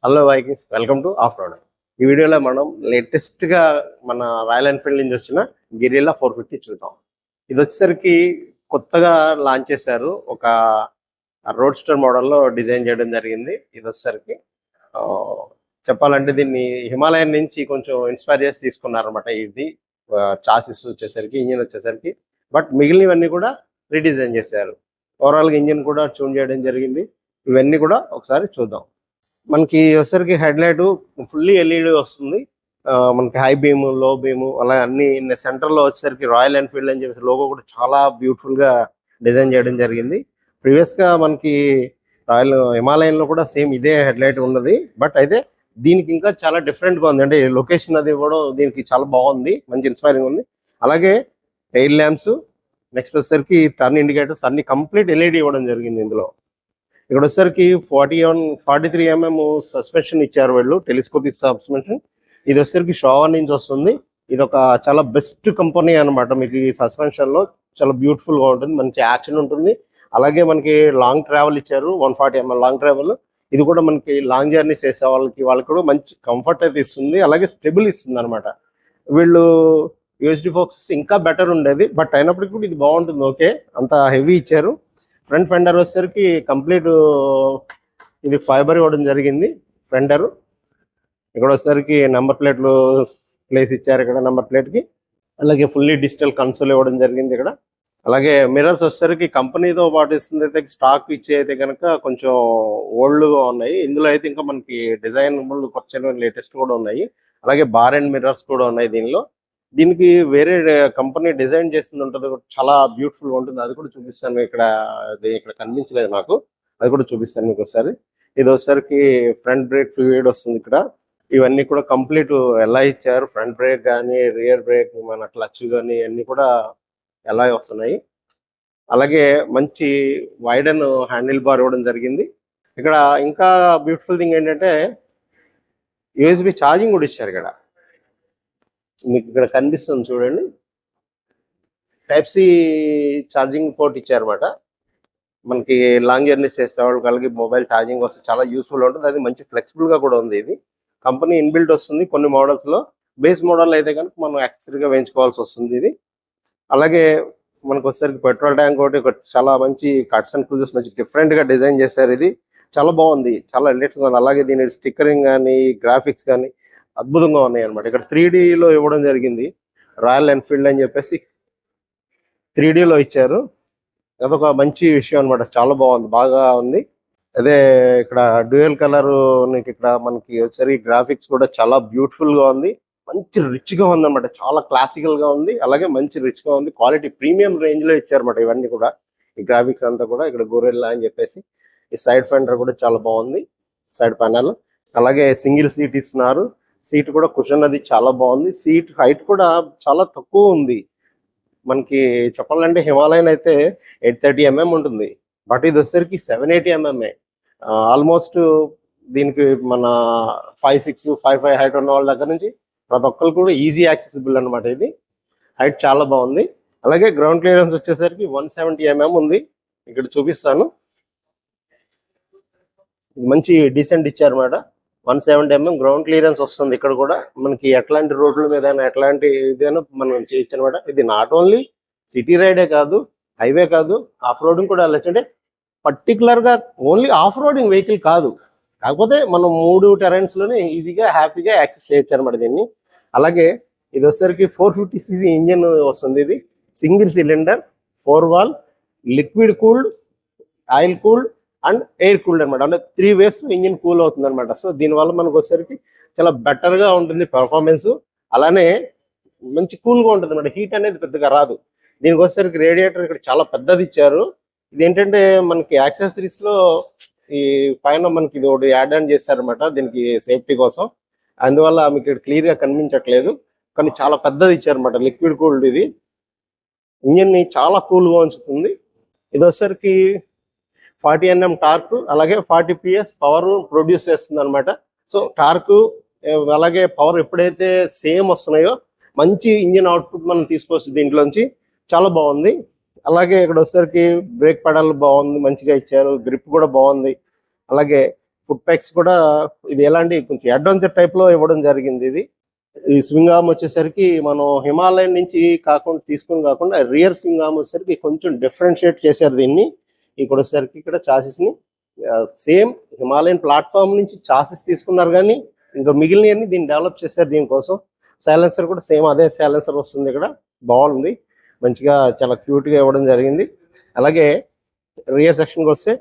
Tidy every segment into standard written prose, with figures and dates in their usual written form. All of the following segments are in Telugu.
Hello Vikings, welcome to of road. ఈ వీడియోలో మనం లేటెస్ట్గా మన రాయల్ ఎన్ఫీల్డ్ నుంచి వచ్చిన గిరిల్లా 450 చూద్దాం. ఇది వచ్చేసరికి కొత్తగా లాంచ్ చేశారు. ఒక రోడ్ స్టర్ మోడల్లో డిజైన్ చేయడం జరిగింది. ఇది వచ్చేసరికి చెప్పాలంటే దీన్ని హిమాలయన్ నుంచి కొంచెం ఇన్స్పైర్ చేసి తీసుకున్నారనమాట. ఇది చాసిస్ వచ్చేసరికి, ఇంజిన్ వచ్చేసరికి, బట్ మిగిలినవన్నీ కూడా రీడిజైన్ చేశారు. ఓవరాల్గా ఇంజిన్ కూడా ట్యూన్ చేయడం జరిగింది. ఇవన్నీ కూడా ఒకసారి చూద్దాం. మనకి వచ్చేసరికి హెడ్ లైట్ ఫుల్లీ ఎల్ఈడి వస్తుంది. మనకి హై బీమ్, లో బీమ్ అలా అన్ని సెంటర్లో వచ్చేసరికి రాయల్ ఎన్ఫీల్డ్ అని చెప్పేసి లోగో కూడా చాలా బ్యూటిఫుల్గా డిజైన్ చేయడం జరిగింది. ప్రీవియస్గా మనకి రాయల్ హిమాలయన్లో కూడా సేమ్ ఇదే హెడ్ లైట్ ఉన్నది, బట్ అయితే దీనికి ఇంకా చాలా డిఫరెంట్గా ఉంది. అంటే లొకేషన్ అది కూడా దీనికి చాలా బాగుంది, మంచి ఇన్స్పైరింగ్ ఉంది. అలాగే టైల్ ల్యాంప్స్, నెక్స్ట్ వచ్చేసరికి టర్న్ ఇండికేటర్స్ అన్ని కంప్లీట్ ఎల్ఈడి ఇవ్వడం జరిగింది. ఇందులో ఇక్కడ వచ్చేసరికి 43 mm సస్పెన్షన్ ఇచ్చారు వీళ్ళు, టెలిస్కోపిక్ సస్పెన్షన్. ఇది వచ్చేసరికి షావర్ నుంచి వస్తుంది. ఇది ఒక చాలా బెస్ట్ కంపెనీ అనమాట. మీకు ఈ సస్పెన్షన్ లో చాలా బ్యూటిఫుల్ గా ఉంటుంది, మంచి యాక్షన్ ఉంటుంది. అలాగే మనకి లాంగ్ ట్రావెల్ ఇచ్చారు, 140 mm లాంగ్ ట్రావెల్. ఇది కూడా మనకి లాంగ్ జర్నీస్ చేసే వాళ్ళకి కూడా మంచి కంఫర్ట్ అయితే ఇస్తుంది, అలాగే స్టెబుల్ ఇస్తుంది అనమాట. వీళ్ళు యూఎస్డి ఫోకస్ ఇంకా బెటర్ ఉండేది, బట్ అయినప్పటికీ కూడా ఇది బాగుంటుంది. ఓకే, అంత హెవీ ఇచ్చారు. ఫ్రంట్ ఫెండర్ వచ్చేసరికి కంప్లీట్ ఇది ఫైబర్ ఇవ్వడం జరిగింది. ఫెండర్ ఇక్కడ వచ్చేసరికి నెంబర్ ప్లేట్లు ప్లేస్ ఇచ్చారు ఇక్కడ నెంబర్ ప్లేట్కి. అలాగే ఫుల్లీ డిజిటల్ కన్సోల్ ఇవ్వడం జరిగింది ఇక్కడ. అలాగే మిర్రర్స్ వచ్చేసరికి కంపెనీతో పాటు ఇస్తుంది అయితే, స్టాక్ ఇచ్చే అయితే కనుక కొంచెం ఓల్డ్గా ఉన్నాయి. ఇందులో అయితే ఇంకా మనకి డిజైన్ కొంచెం లేటెస్ట్ కూడా ఉన్నాయి. అలాగే బార్ అండ్ మిర్రర్స్ కూడా ఉన్నాయి దీనిలో. దీనికి వేరే కంపెనీ డిజైన్ చేస్తుంది ఉంటుంది, చాలా బ్యూటిఫుల్ గా ఉంటుంది. అది కూడా చూపిస్తాను. ఇక్కడ కనిపించలేదు నాకు, అది కూడా చూపిస్తాను మీకు ఒకసారి. ఇది వచ్చేసరికి ఫ్రంట్ బ్రేక్ ఫ్లూయిడ్ వస్తుంది ఇక్కడ. ఇవన్నీ కూడా కంప్లీట్ ఎలా ఇచ్చారు, ఫ్రంట్ బ్రేక్ కానీ, రియర్ బ్రేక్, మన క్లచ్ కానీ అన్ని కూడా ఎలా వస్తున్నాయి. అలాగే మంచి వైడ్ అండ్ హ్యాండిల్ బార్ ఇవ్వడం జరిగింది. ఇక్కడ ఇంకా బ్యూటిఫుల్ థింగ్ ఏంటంటే యూఎస్బి ఛార్జింగ్ కూడా ఇచ్చారు ఇక్కడ. మీకు ఇక్కడ కనిపిస్తుంది చూడండి, టైప్ సి ఛార్జింగ్ పోర్ట్ ఇచ్చారన్నమాట. మనకి లాంగ్ జర్నీస్ చేసే వాళ్ళకి అలాగే మొబైల్ ఛార్జింగ్ వస్తే చాలా యూస్ఫుల్ ఉంటుంది. అది మంచి ఫ్లెక్సిబుల్గా కూడా ఉంది. ఇది కంపెనీ ఇన్బిల్ట్ వస్తుంది కొన్ని మోడల్స్లో. బేస్ మోడల్ అయితే కనుక మనం యాక్సెసరీగా వేయించుకోవాల్సి వస్తుంది ఇది. అలాగే మనకు వచ్చేసరికి పెట్రోల్ ట్యాంక్ ఒకటి చాలా మంచి కట్స్ అండ్ క్రూజెస్ మంచి డిఫరెంట్గా డిజైన్ చేశారు. ఇది చాలా బాగుంది, చాలా లేటెస్ట్గా ఉంది. అలాగే దీని స్టిక్కరింగ్ కానీ, గ్రాఫిక్స్ కానీ అద్భుతంగా ఉన్నాయి అనమాట. ఇక్కడ 3Dలో ఇవ్వడం జరిగింది. రాయల్ ఎన్ఫీల్డ్ అని చెప్పేసి 3Dలో ఇచ్చారు. అదొక మంచి విషయం అనమాట. చాలా బాగుంది, బాగా ఉంది. అదే ఇక్కడ డ్యూయల్ కలర్ ఇక్కడ మనకి వచ్చేసరికి గ్రాఫిక్స్ కూడా చాలా బ్యూటిఫుల్ గా ఉంది, మంచి రిచ్ గా ఉంది అనమాట. చాలా క్లాసికల్ గా ఉంది, అలాగే మంచి రిచ్ గా ఉంది. క్వాలిటీ ప్రీమియం రేంజ్ లో ఇచ్చారన్నమాట ఇవన్నీ కూడా. ఈ గ్రాఫిక్స్ అంతా కూడా ఇక్కడ గొరిల్లా అని చెప్పేసి. ఈ సైడ్ ఫెండర్ కూడా చాలా బాగుంది, సైడ్ ప్యానల్. అలాగే సింగిల్ సీట్ ఇస్తున్నారు. సీట్ కూడా కుషన్ అది చాలా బాగుంది. సీట్ హైట్ కూడా చాలా తక్కువ ఉంది. మనకి చెప్పాలంటే హిమాలయన్ అయితే 830 mm ఉంటుంది, బట్ ఇది వచ్చేసరికి 780 mm. ఆల్మోస్ట్ దీనికి మన 5'6", 5'5" హైట్ ఉన్న వాళ్ళ దగ్గర నుంచి ప్రతి ఒక్కరు కూడా ఈజీ యాక్సెసిబుల్ అనమాట. ఇది హైట్ చాలా బాగుంది. అలాగే గ్రౌండ్ క్లియరెన్స్ వచ్చేసరికి 170 mm ఉంది. ఇక్కడ చూపిస్తాను. మంచి డీసెంట్ ఇచ్చారన్నమాట. 170 mm గ్రౌండ్ క్లియరెన్స్ వస్తుంది. ఇక్కడ కూడా మనకి ఎట్లాంటి రోడ్ల మీద ఎట్లాంటి ఇదైనా మనం చేయొచ్చు అనమాట. ఇది నాట్ ఓన్లీ సిటీ రైడే కాదు, హైవే కాదు, ఆఫ్ రోడింగ్ కూడా వెళ్ళచ్చు. అంటే పర్టికులర్ గా ఓన్లీ ఆఫ్ రోడింగ్ వెహికల్ కాదు, కాకపోతే మనం 3 టెరైన్స్ లోనే ఈజీగా హ్యాపీగా యాక్సెస్ చేయొచ్చు అనమాట దీన్ని. అలాగే ఇది వచ్చేసరికి 450cc ఇంజిన్ వస్తుంది. ఇది single cylinder, 4 wall, liquid cooled, oil cooled and air cooled అనమాట. అంటే 3 ways ఇంజిన్ కూల్ అవుతుంది అనమాట. సో దీనివల్ల మనకు వచ్చేసరికి చాలా బెటర్ గా ఉంటుంది పెర్ఫార్మెన్స్. అలానే మంచి కూల్ గా ఉంటుంది అనమాట. హీట్ అనేది పెద్దగా రాదు. దీనికి వచ్చేసరికి రేడియేటర్ ఇక్కడ చాలా పెద్దది ఇచ్చారు. ఇది ఏంటంటే మనకి యాక్సెసరీస్ లో ఈ పైన మనకి ఇది ఒకటి యాడ్ ఆన్ చేశారనమాట దీనికి సేఫ్టీ కోసం. అందువల్ల మీకు ఇక్కడ క్లియర్ గా కనిపించట్లేదు, కానీ చాలా పెద్దది ఇచ్చారనమాట. లిక్విడ్ కూల్డ్ ఇది. ఇంజిన్ ని చాలా కూల్ గా ఉంచుతుంది. ఇది వచ్చేసరికి 40 Nm టార్క్, అలాగే 40 PS పవర్ ప్రొడ్యూస్ చేస్తుంది అనమాట. సో టార్క్ అలాగే పవర్ ఎప్పుడైతే సేమ్ వస్తున్నాయో మంచి ఇంజిన్ అవుట్పుట్ మనం తీసుకోవచ్చు దీంట్లోంచి. చాలా బాగుంది. అలాగే ఇక్కడ వచ్చేసరికి బ్రేక్ పెడల్ బాగుంది, మంచిగా ఇచ్చారు. గ్రిప్ కూడా బాగుంది. అలాగే ఫుట్ ప్యాక్స్ కూడా ఇది ఎలాంటి కొంచెం అడ్వెంచర్ టైప్ లో ఇవ్వడం జరిగింది. ఇది ఈ స్వింగ్ ఆర్మ్ వచ్చేసరికి మనం హిమాలయన్ నుంచి కాకుండా రియర్ స్వింగ్ ఆర్మ్ వచ్చేసరికి కొంచెం డిఫరెన్షియేట్ చేశారు దీన్ని. ఇక్కడ వచ్చేసరికి ఇక్కడ చాసిస్ ని సేమ్ హిమాలయన్ ప్లాట్ఫామ్ నుంచి చాసిస్ తీసుకున్నారు, కానీ ఇంకా మిగిలినవన్నీ దీన్ని డెవలప్ చేశారు దీనికోసం. సైలెన్సర్ కూడా సేమ్ అదే సైలెన్సర్ వస్తుంది. ఇక్కడ బాగుంది, మంచిగా చాలా క్యూట్ గా ఇవ్వడం జరిగింది. అలాగే రియర్ సెక్షన్కి వస్తే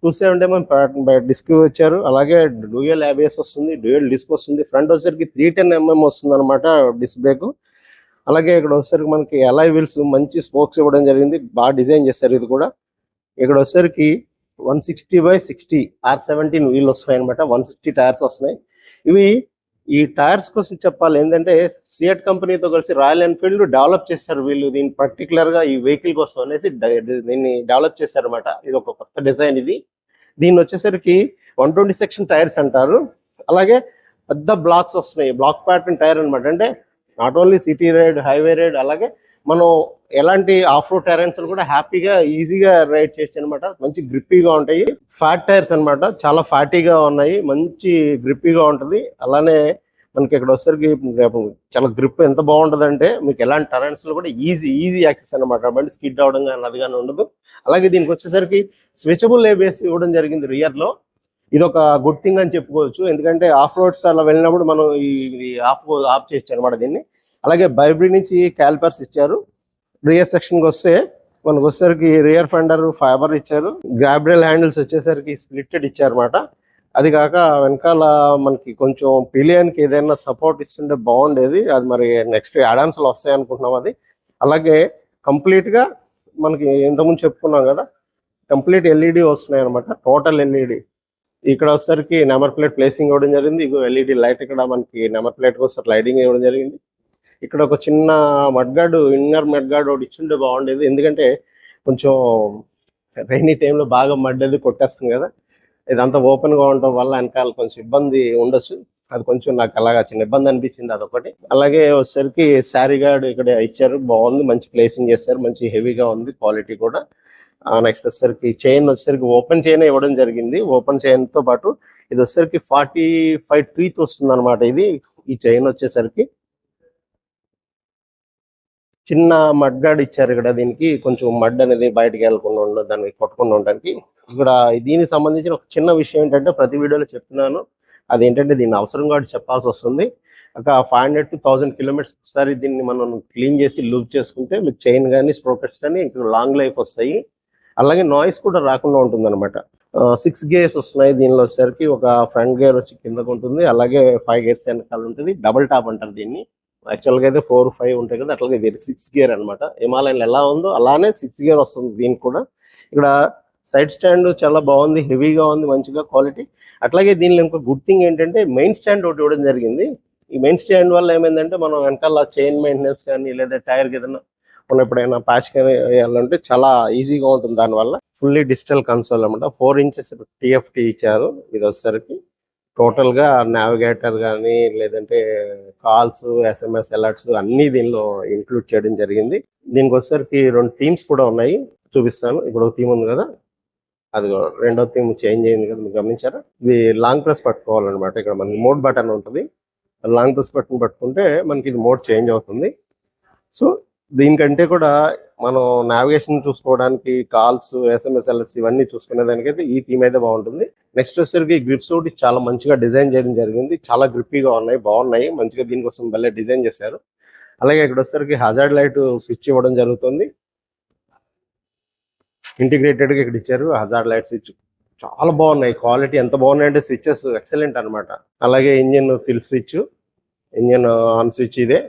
270mm డిస్క్ వచ్చారు. అలాగే డ్యూయల్ ABS వస్తుంది, డ్యూయల్ డిస్క్ వస్తుంది. ఫ్రంట్ వచ్చేసరికి 310mm వస్తుంది అనమాట డిస్క్ బ్రేక్. అలాగే ఇక్కడ వచ్చేసరికి మనకి అలాయ్ వీల్స్ మంచి స్పోక్స్ ఇవ్వడం జరిగింది, బాగా డిజైన్ చేశారు. ఇది కూడా ఇక్కడ వచ్చేసరికి 160/60 R17 వీల్ వస్తున్నాయి అనమాట. 160 టైర్స్ వస్తున్నాయి. ఇవి ఈ టైర్స్ కోసం చెప్పాలి ఏంటంటే సియట్ కంపెనీతో కలిసి రాయల్ ఎన్ఫీల్డ్ డెవలప్ చేశారు వీళ్ళు. దీన్ని పర్టికులర్ గా ఈ వెహికల్ కోసం అనేసి దీన్ని డెవలప్ చేశారు అనమాట. ఇది ఒక కొత్త డిజైన్. దీన్ని వచ్చేసరికి 120 సెక్షన్ టైర్స్ అంటారు. అలాగే పెద్ద బ్లాక్స్ వస్తున్నాయి, బ్లాక్ ప్యాటర్న్ టైర్ అనమాట. అంటే not only city ride, highway ride, అలాగే మనం ఎలాంటి ఆఫ్ రోడ్ టెరైన్స్ కూడా హ్యాపీగా ఈజీగా రైడ్ చేయొచ్చు అనమాట. మంచి గ్రిప్పీగా ఉంటాయి. ఫ్యాట్ టైర్స్ అనమాట, చాలా ఫ్యాటీగా ఉన్నాయి, మంచి గ్రిప్పీగా ఉంటుంది. అలానే మనకి ఇక్కడ వచ్చేసరికి చాలా గ్రిప్ ఎంత బాగుంటుంది అంటే మీకు ఎలాంటి టెరైన్స్ లో కూడా ఈజీ యాక్సెస్ అనమాట. బండి స్కిడ్ అవడం కానీ అది కానీ ఉండదు. అలాగే దీనికి వచ్చేసరికి స్విచబుల్ ABS ఇవ్వడం జరిగింది రియర్ లో. ఇది ఒక గుడ్ థింగ్ అని చెప్పుకోవచ్చు, ఎందుకంటే ఆఫ్ రోడ్స్ అలా వెళ్ళినప్పుడు మనం ఇది ఆఫ్ చేయొచ్చు అనమాట దీన్ని. అలాగే బైబ్రీ నుంచి క్యాలిపర్స్ ఇచ్చారు. రియర్ సెక్షన్కి వస్తే మనకు వచ్చేసరికి రియర్ ఫెండర్ ఫైబర్ ఇచ్చారు. గ్రాబ్రెల్ హ్యాండిల్స్ వచ్చేసరికి స్ప్లిట్టెడ్ ఇచ్చారన్నమాట. అది కాక వెనకాల మనకి కొంచెం పిలియన్కి ఏదైనా సపోర్ట్ ఇస్తుంటే బాగుండేది. అది మరి నెక్స్ట్ యాడాన్స్ లో వస్తాయి అనుకుంటున్నాం అది. అలాగే కంప్లీట్ గా మనకి ఇంతకుముందు చెప్పుకున్నాం కదా, కంప్లీట్ LED వస్తున్నాయి అనమాట, టోటల్ LED. ఇక్కడ వచ్చేసరికి నెంబర్ ప్లేట్ ప్లేసింగ్ ఇవ్వడం జరిగింది. ఇగో LED లైట్ ఇక్కడ మనకి నెంబర్ ప్లేట్ కోసం లైటింగ్ ఇవ్వడం జరిగింది. ఇక్కడ ఒక చిన్న మడ్గార్డ్, ఇన్నర్ మడ్గార్డ్ ఒకటి ఇచ్చింటే బాగుండేది, ఎందుకంటే కొంచెం రైనీ టైంలో బాగా మడ్డది కొట్టేస్తుంది కదా. ఇదంతా ఓపెన్ గా ఉండటం వల్ల వెనకాల కొంచెం ఇబ్బంది ఉండొచ్చు. అది కొంచెం నాకు అలాగా చిన్న ఇబ్బంది అనిపించింది, అదొకటి. అలాగే వచ్చేసరికి శారీ గార్డ్ ఇక్కడ ఇచ్చారు, బాగుంది, మంచి ప్లేసింగ్ చేస్తారు, మంచి హెవీగా ఉంది, క్వాలిటీ కూడా. నెక్స్ట్ వచ్చేసరికి చైన్ వచ్చేసరికి ఓపెన్ చైన్ ఇవ్వడం జరిగింది. ఓపెన్ చైన్ తో పాటు ఇది వచ్చేసరికి 45 టీత్ వస్తుంది అనమాట. ఈ చైన్ వచ్చేసరికి చిన్న మడ్ గార్డ్ ఇచ్చారు ఇక్కడ. దీనికి కొంచెం మడ్ అనేది బయటకు వెళ్ళకుండా దానికి కొట్టకుండా ఉండడానికి. ఇక్కడ దీనికి సంబంధించిన ఒక చిన్న విషయం ఏంటంటే ప్రతి వీడియోలో చెప్తున్నాను, అదేంటంటే దీన్ని అవసరం కాబట్టి చెప్పాల్సి వస్తుంది. ఒక 500 to 1000 కిలోమీటర్స్ ఒకసారి దీన్ని మనం క్లీన్ చేసి లూప్ చేసుకుంటే మీకు చైన్ కానీ స్ప్రోకెట్స్ కానీ ఇంకా లాంగ్ లైఫ్ వస్తాయి. అలాగే నాయిస్ కూడా రాకుండా ఉంటుంది అనమాట. 6 గేర్స్ వస్తున్నాయి దీనిలో వచ్చేసరికి. ఒక ఫ్రంట్ గేర్ వచ్చి కిందకు ఉంటుంది, అలాగే 5 గేర్స్ వెనకాల ఉంటుంది. డబుల్ టాప్ అంటారు దీన్ని. యాక్చువల్గా అయితే 4, 5 ఉంటాయి కదా, అట్లాగే ఇది 6 గేర్ అనమాట. హిమాలయన్ ఎలా ఉందో అలానే 6 గేర్ వస్తుంది దీనికి కూడా. ఇక్కడ సైడ్ స్టాండ్ చాలా బాగుంది, హెవీగా ఉంది, మంచిగా క్వాలిటీ. అట్లాగే దీనిలో ఇంకో గుడ్ థింగ్ ఏంటంటే మెయిన్ స్టాండ్ ఒకటి ఇవ్వడం జరిగింది. ఈ మెయిన్ స్టాండ్ వల్ల ఏమైందంటే మనం వెనకాల చైన్ మెయింటెనెన్స్ కానీ లేదా టైర్కి ఏదైనా మనం ఎప్పుడైనా ప్యాచ్ కానీ వేయాలంటే చాలా ఈజీగా ఉంటుంది దానివల్ల. ఫుల్లీ డిజిటల్ కన్సోల్ అనమాట. 4 inches TFT ఇచ్చారు. ఇది వచ్చేసరికి టోటల్ గా నావిగేటర్ కానీ లేదంటే కాల్స్, SMS అలర్ట్స్ అన్ని దీనిలో ఇంక్లూడ్ చేయడం జరిగింది. దీనికి వచ్చేసరికి 2 థీమ్స్ కూడా ఉన్నాయి, చూపిస్తాను. ఇప్పుడు ఒక థీమ్ ఉంది కదా, అది రెండో థీమ్ చేంజ్ అయింది కదా, మీరు గమనించారా? ఇది లాంగ్ ప్రెస్ పట్టుకోవాలన్నమాట. ఇక్కడ మనకి మోడ్ బటన్ ఉంటుంది, లాంగ్ ప్రెస్ బటన్ పట్టుకుంటే మనకి ఇది మోడ్ చేంజ్ అవుతుంది. సో దీనికంటే కూడా మనం నావిగేషన్ చూసుకోవడానికి, కాల్స్, SMS అలర్ట్స్ ఇవన్నీ చూసుకునే దానికైతే ఈ థీమ్ అయితే బాగుంటుంది. నెక్స్ట్ వచ్చేసరికి గ్రిప్స్ ఒకటి చాలా మంచిగా డిజైన్ చేయడం జరిగింది, చాలా గ్రిప్పీగా ఉన్నాయి, బాగున్నాయి, మంచిగా దీనికోసం భలే డిజైన్ చేశారు. అలాగే ఇక్కడ వచ్చేసరికి హజార్డ్ లైట్ స్విచ్ ఇవ్వడం జరుగుతుంది, ఇంటిగ్రేటెడ్ గా ఇక్కడ ఇచ్చారు. హజార్డ్ లైట్ స్విచ్ చాలా బాగున్నాయి, క్వాలిటీ ఎంత బాగున్నాయంటే స్విచెస్ ఎక్సలెంట్ అనమాట. అలాగే engine kill switch, engine on switch ఇదే.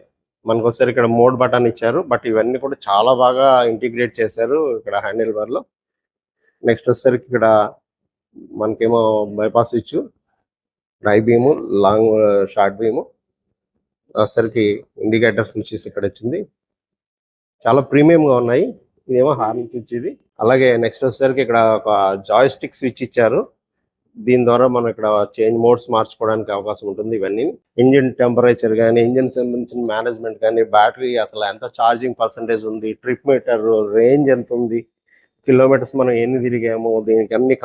మనకు వచ్చేసరికి ఇక్కడ మోడ్ బటన్ ఇచ్చారు, బట్ ఇవన్నీ కూడా చాలా బాగా ఇంటిగ్రేట్ చేశారు ఇక్కడ హ్యాండిల్ బార్ లో. నెక్స్ట్ వచ్చేసరికి ఇక్కడ మనకేమో bypass switch, high beam, long short beam, వచ్చేసరికి ఇండికేటర్ స్విచెస్ ఇక్కడ వచ్చింది, చాలా ప్రీమియం గా ఉన్నాయి. ఇదేమో హార్న్ స్విచ్ ఇది. అలాగే నెక్స్ట్ వచ్చేసరికి ఇక్కడ ఒక జాయిస్టిక్ స్విచ్ ఇచ్చారు, దీని ద్వారా మనం ఇక్కడ చేంజ్ మోడ్స్ మార్చుకోవడానికి అవకాశం ఉంటుంది. ఇవన్నీ ఇంజిన్ టెంపరేచర్ కానీ, ఇంజిన్ సంబంధించిన మేనేజ్మెంట్ కానీ, బ్యాటరీ అసలు ఎంత ఛార్జింగ్ పర్సంటేజ్ ఉంది, ట్రిప్ మీటర్, రేంజ్ ఎంత ఉంది, కిలోమీటర్స్ మనం ఎన్ని తిరిగాము, దీనికి అన్ని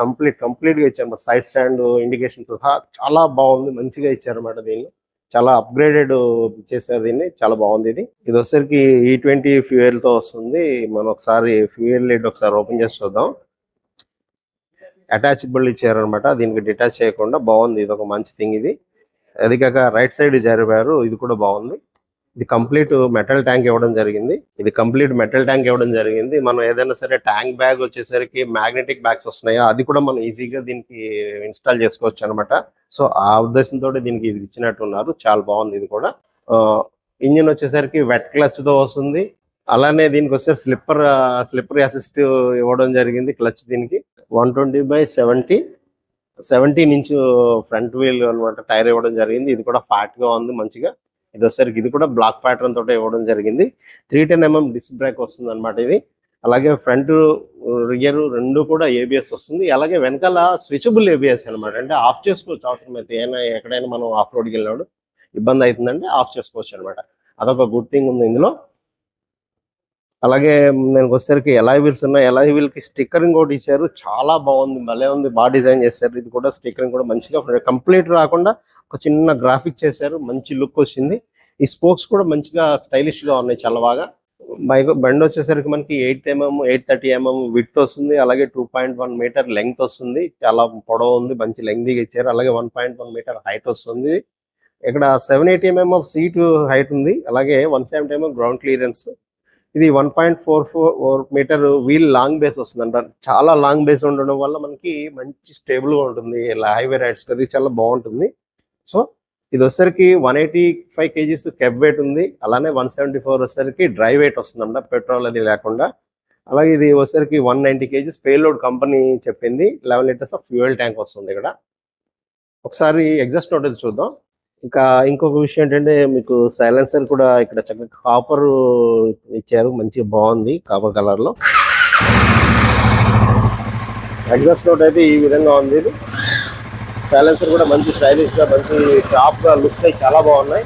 కంప్లీట్గా ఇచ్చారు. సైడ్ స్టాండ్ ఇండికేషన్ సహా చాలా బాగుంది, మంచిగా ఇచ్చారన్నమాట. దీన్ని చాలా అప్గ్రేడెడ్ చేశారు, దీన్ని చాలా బాగుంది. ఇది వచ్చేసరికి E20 ఫ్యూయల్ తో వస్తుంది. మనం ఒకసారి ఫ్యూయల్ లీడ్ ఒకసారి ఓపెన్ చేసి చూద్దాం. అటాచబుల్ ఇచ్చారనమాట, దీనికి డిటాచ్ చేయకుండా బాగుంది. ఇది ఒక మంచి థింగ్. అది కాక రైట్ సైడ్ జరిపారు, ఇది కూడా బాగుంది. ఇది కంప్లీట్ మెటల్ ట్యాంక్ ఇవ్వడం జరిగింది. మనం ఏదైనా సరే ట్యాంక్ బ్యాగ్ వచ్చేసరికి మ్యాగ్నెటిక్ బ్యాగ్స్ వస్తున్నాయో అది కూడా మనం ఈజీగా దీనికి ఇన్స్టాల్ చేసుకోవచ్చు అనమాట. సో ఆ ఉద్దేశంతో దీనికి ఇది ఇచ్చినట్టున్నారు. చాలా బాగుంది. ఇది కూడా ఇంజిన్ వచ్చేసరికి వెట్ క్లచ్ తో వస్తుంది. అలానే దీనికి వస్తే స్లిప్పర్ అసిస్ట్ ఇవ్వడం జరిగింది. క్లచ్ దీనికి 120/70 17 ఇంచ్ ఫ్రంట్ వీల్ అనమాట టైర్ ఇవ్వడం జరిగింది. ఇది కూడా ఫ్యాట్ గా ఉంది మంచిగా. ఇది వచ్చేసరికి ఇది కూడా బ్లాక్ ప్యాటర్న్ తోటే ఇవ్వడం జరిగింది. 310mm డిస్క్ బ్రేక్ వస్తుంది అనమాట ఇది. అలాగే ఫ్రంట్ రియర్ రెండు కూడా ABS వస్తుంది. అలాగే వెనకాల స్విచబుల్ ABS అనమాట. అంటే ఆఫ్ చేసుకోవచ్చు అవసరమైతే, ఎక్కడైనా మనం ఆఫ్ రోడ్కి వెళ్ళినప్పుడు ఇబ్బంది అవుతుందంటే ఆఫ్ చేసుకోవచ్చు అనమాట. అదొక గుడ్ థింగ్ ఉంది ఇందులో. అలాగే నేను వచ్చేసరికి ఎలాయ్ వీల్స్ ఉన్నాయి. ఎలాయ్ వీల్ కి స్టిక్కరింగ్ కూడా ఇచ్చారు, చాలా బాగుంది, భలే ఉంది, బాగా డిజైన్ చేశారు. ఇది కూడా స్టిక్కరింగ్ కూడా మంచిగా కంప్లీట్ రాకుండా ఒక చిన్న గ్రాఫిక్ చేశారు, మంచి లుక్ వచ్చింది. ఈ స్పోక్స్ కూడా మంచిగా స్టైలిష్ గా ఉన్నాయి, చాలా బాగా. బండి వచ్చేసరికి మనకి 830mm విడ్త్ వస్తుంది. అలాగే 2.1 మీటర్ లెంగ్త్ వస్తుంది, చాలా పొడవు ఉంది, మంచి లెంగ్త్ ఇచ్చారు. అలాగే 1.1 మీటర్ హైట్ వస్తుంది. ఇక్కడ 780mm ఆఫ్ సీట్ హైట్ ఉంది. అలాగే 170mm గ్రౌండ్ క్లియరెన్స్. ఇది 1.44 మీటర్ వీల్ లాంగ్ బేస్ వస్తుంది అంట. చాలా లాంగ్ బేస్ ఉండడం వల్ల మనకి మంచి స్టేబుల్ గా ఉంటుంది, హైవే రైడ్స్ అది చాలా బాగుంటుంది. సో ఇది వచ్చేసరికి 185 kgs కెబ్ వెయిట్ ఉంది. అలానే 174 వచ్చేసరికి డ్రై వెయిట్ వస్తుందంట, పెట్రోల్ అది లేకుండా. అలాగే ఇది వచ్చేసరికి 190 kgs పేలోడ్ కంపెనీ చెప్పింది. 11 లీటర్స్ ఆఫ్ ఫ్యూయల్ ట్యాంక్ వస్తుంది. ఇక్కడ ఒకసారి ఎగ్జాస్ట్ నోట్ అది చూద్దాం. ఇంకా ఇంకొక విషయం ఏంటంటే మీకు సైలెన్సర్ కూడా ఇక్కడ చక్కగా కాపర్ ఇచ్చారు, మంచిగా బాగుంది కాపర్ కలర్ లో. ఎగ్జాస్ట్ నోట్ అయితే ఈ విధంగా ఉంది. ఇది సైలెన్సర్ కూడా మంచి స్టైలిష్ గా, మంచి షార్ప్ గా లుక్స్ అయి చాలా బాగున్నాయి.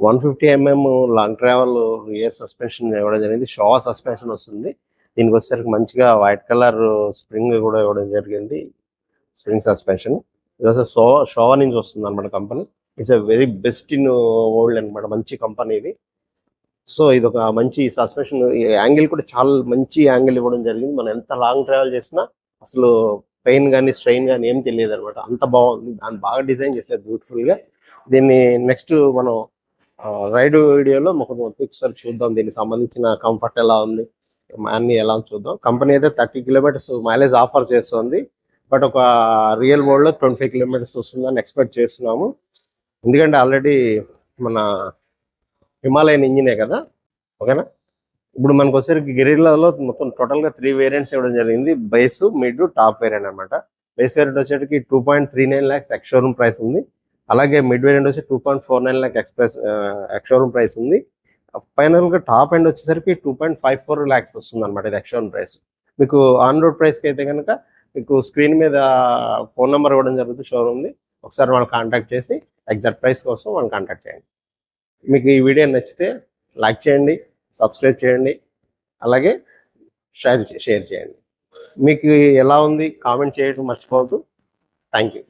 One 150mm long travel rear suspension ఇవ్వడం జరిగింది. షోవా సస్పెన్షన్ వస్తుంది. దీనికి వచ్చేసరికి మంచిగా వైట్ కలర్ స్ప్రింగ్ కూడా ఇవ్వడం జరిగింది, స్ప్రింగ్ సస్పెన్షన్. ఇది వచ్చి షోవా నుంచి వస్తుంది అనమాట company. It's a very best in world అనమాట, మంచి కంపెనీ ఇది. సో ఇది ఒక మంచి సస్పెన్షన్. యాంగిల్ కూడా చాలా మంచి యాంగిల్ ఇవ్వడం జరిగింది. మనం ఎంత లాంగ్ ట్రావెల్ చేసినా అసలు పెయిన్ కానీ స్ట్రెయిన్ కానీ ఏం తెలియదు అనమాట, అంత బాగుంది. దాన్ని బాగా డిజైన్ చేశారు బ్యూటిఫుల్ గా. దీన్ని నెక్స్ట్ మనం రైడ్ వీడియోలో ఒకసారి చూద్దాం, దీనికి సంబంధించిన కంఫర్ట్ ఎలా ఉంది అన్ని ఎలా చూద్దాం. కంపెనీ అయితే 30 కిలోమీటర్స్ మైలేజ్ ఆఫర్ చేస్తుంది. బట్ ఒక రియల్ వరల్డ్ లో 25 కిలోమీటర్స్ వస్తుందని ఎక్స్పెక్ట్ చేస్తున్నాము. ఎందుకంటే ఆల్రెడీ మన హిమాలయన్ ఇంజినే కదా, ఓకేనా. ఇప్పుడు మనకు వచ్చేసరికి గెరిల్లాలో మొత్తం టోటల్ గా 3 వేరియంట్స్ ఇవ్వడం జరిగింది. బేస్, మిడ్, టాప్ వేరియంట్ అనమాట. బేస్ వేరియంట్ వచ్చేసరికి 2.39 lakhs ఎక్స్ షోరూమ్ ప్రైస్ ఉంది. అలాగే మిడ్ వేరియంట్ వచ్చి 2.49 lakh ఎక్స్ షోరూమ్ ప్రైస్ ఉంది. ఫైనల్ గా టాప్ ఎండ్ వచ్చేసరికి 2.54 lakhs వస్తుంది అనమాట, ఇది ఎక్స్ షోరూమ్ ప్రైస్. మీకు ఆన్ రోడ్ ప్రైస్ కి అయితే కనుక మీకు స్క్రీన్ మీద ఫోన్ నెంబర్ ఇవ్వడం జరుగుతుంది షోరూమ్ది. ఒకసారి వాళ్ళు కాంటాక్ట్ చేసి ఎగ్జాక్ట్ ప్రైస్ కోసం వాళ్ళు కాంటాక్ట్ చేయండి. మీకు ఈ వీడియో నచ్చితే లైక్ చేయండి, సబ్స్క్రైబ్ చేయండి, అలాగే షేర్ చేయండి. మీకు ఎలా ఉంది కామెంట్ చేయడం మర్చిపోవద్దు. Thank you.